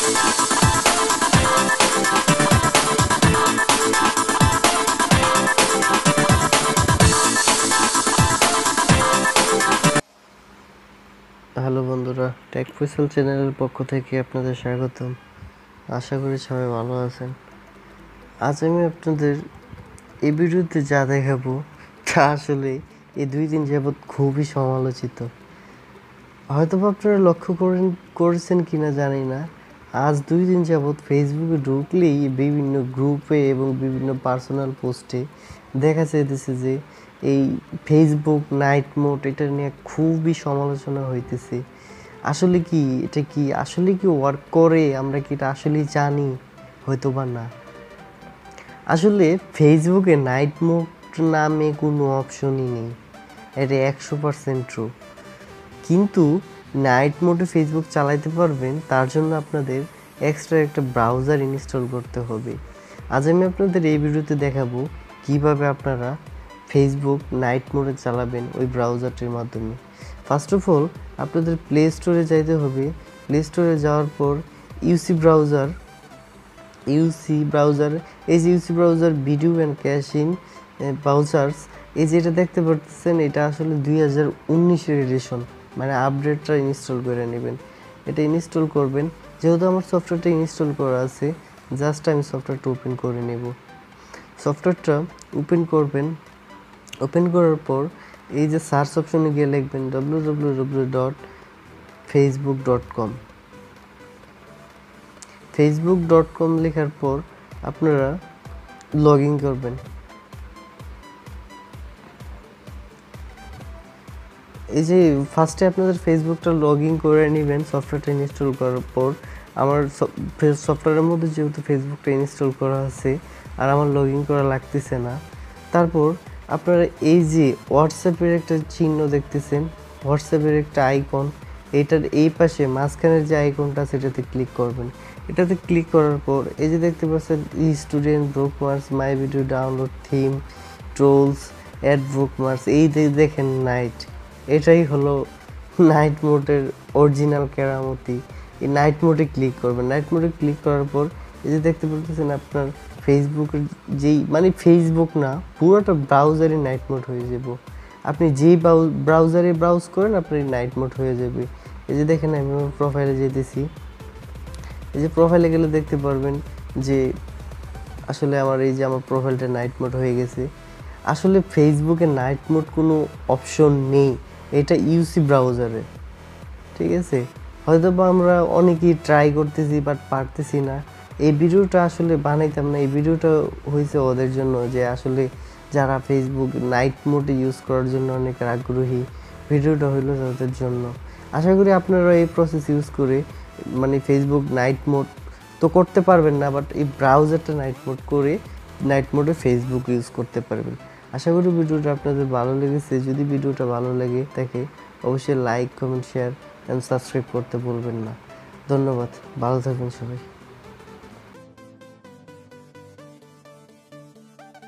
Hello বন্ধুরা, take Faisal চ্যানেলের পক্ষ থেকে আপনাদের স্বাগতম। আশা করি সবাই ভালো আছেন। আজ আমি আপনাদের এই ভিডিওতে যা দেখাবো তা আসলে এই 2 দিন যাবৎ খুবই সমালোচিত। হয়তো আপনারা লক্ষ্য করেছেন কিনা জানি না, আজ 2 দিন যাবৎ ফেসবুকে ঢুকলেই বিভিন্ন গ্রুপে এবং বিভিন্ন পার্সোনাল পোস্টে দেখা যাইতেছে যে এই ফেসবুক নাইট মোড এটা নিয়ে খুবই সমালোচনা হইতেছে। আসলে কি এটা কি আসলে কি ওয়ার্ক করে, আমরা কি এটা আসলেই জানি? হয়তো বা না। আসলে ফেসবুকে নাইট মোড নামে কোনো অপশনই নেই, এটা 100% ট্রু। কিন্তু নাইট মোডে ফেসবুক চালাতে পারবেন তার জন্য আপনাদের এক্সট্রা একটা ব্রাউজার ইনস্টল করতে হবে। আজ আমি আপনাদের এই ভিডিওতে দেখাবো কিভাবে আপনারা ফেসবুক নাইট মোডে চালাবেন ওই ব্রাউজারটির মাধ্যমে। ফার্স্ট অফ অল আপনাদের প্লে স্টোরে যাইতে হবে। প্লে স্টোরে যাওয়ার পর ইউসি ব্রাউজার এই যে UC browser video and caching browsers, এই যে এটা দেখতে পাচ্ছেন, এটা আসলে 2019-এর এডিশন, মানে আপডেটটা ইনস্টল করে নেবেন। এটা ইনস্টল করবেন। যেহেতু আমার সফটওয়্যারটা ইনস্টল করা আছে, জাস্ট আমি সফটওয়্যারটা ওপেন করে নেব। সফটওয়্যারটা ওপেন করবেন। ওপেন করার পর এই যে সার্চ অপশনে গিয়ে লিখবেন www.facebook.com। facebook.com লেখার পর আপনারা লগ ইন করবেন। এই যে ফার্স্টে আপনাদের ফেসবুকটা লগ ইন করে নেবেন সফটওয়্যারটা ইনস্টল করার পর। আমার সফটওয়্যারের মধ্যে যেহেতু ফেসবুকটা ইনস্টল করা আছে আর আমার লগ ইন করা লাগতেছে না। তারপর আপনারা এই যে হোয়াটসঅ্যাপের একটা চিহ্ন দেখতেছেন, হোয়াটসঅ্যাপের একটা আইকন, এইটার এই পাশে মাঝখানের যে আইকনটা সেটাতে ক্লিক করবেন। এটাতে ক্লিক করার পর এই যে দেখতে পাচ্ছেন student bookmarks, my video download, theme, trolls, add bookmarks, এই দেখেন নাইট, এটাই হলো নাইট মোডের অরিজিনাল কেরামতি। এই নাইট মোডে ক্লিক করবেন। নাইট মোডে ক্লিক করার পর এই যে দেখতে পাচ্ছেন আপনার ফেসবুকের যেই, মানে ফেসবুক না, পুরোটা ব্রাউজারে নাইট মোড হয়ে যাব। আপনি যেই ব্রাউজারে ব্রাউজ করেন আপনার নাইট মোড হয়ে যাবে। এই যে দেখেন আমি আমার প্রোফাইলে যেতেছি। এই যে প্রোফাইলে গেলে দেখতে পারবেন যে আসলে আমার এই যে আমার প্রোফাইলটা নাইট মোড হয়ে গেছে। আসলে ফেসবুকে নাইট মোড কোনো অপশন নেই, এটা ইউসি ব্রাউজারে, ঠিক আছে? হয়তো বা আমরা অনেকেই ট্রাই করতেছি বাট পারতেছি না। এই ভিডিওটা আসলে বানাইতাম না, এই ভিডিওটা হয়েছে ওদের জন্য যে আসলে যারা ফেসবুক নাইট মোডে ইউজ করার জন্য অনেক আগ্রহী, ভিডিওটা হইলো তাদের জন্য। আশা করি আপনারা এই প্রসেস ইউজ করে, মানে ফেসবুক নাইট মোড তো করতে পারবেন না, বাট এই ব্রাউজারটা নাইট মোড করে নাইট মোডে ফেসবুক ইউজ করতে পারবেন। আশা করি ভিডিওটা আপনাদের ভালো লেগেছে। যদি ভিডিওটা ভালো লাগে থাকে অবশ্যই like, comment, share and subscribe করতে ভুলবেন না। ধন্যবাদ, ভালো থাকবেন সবাই।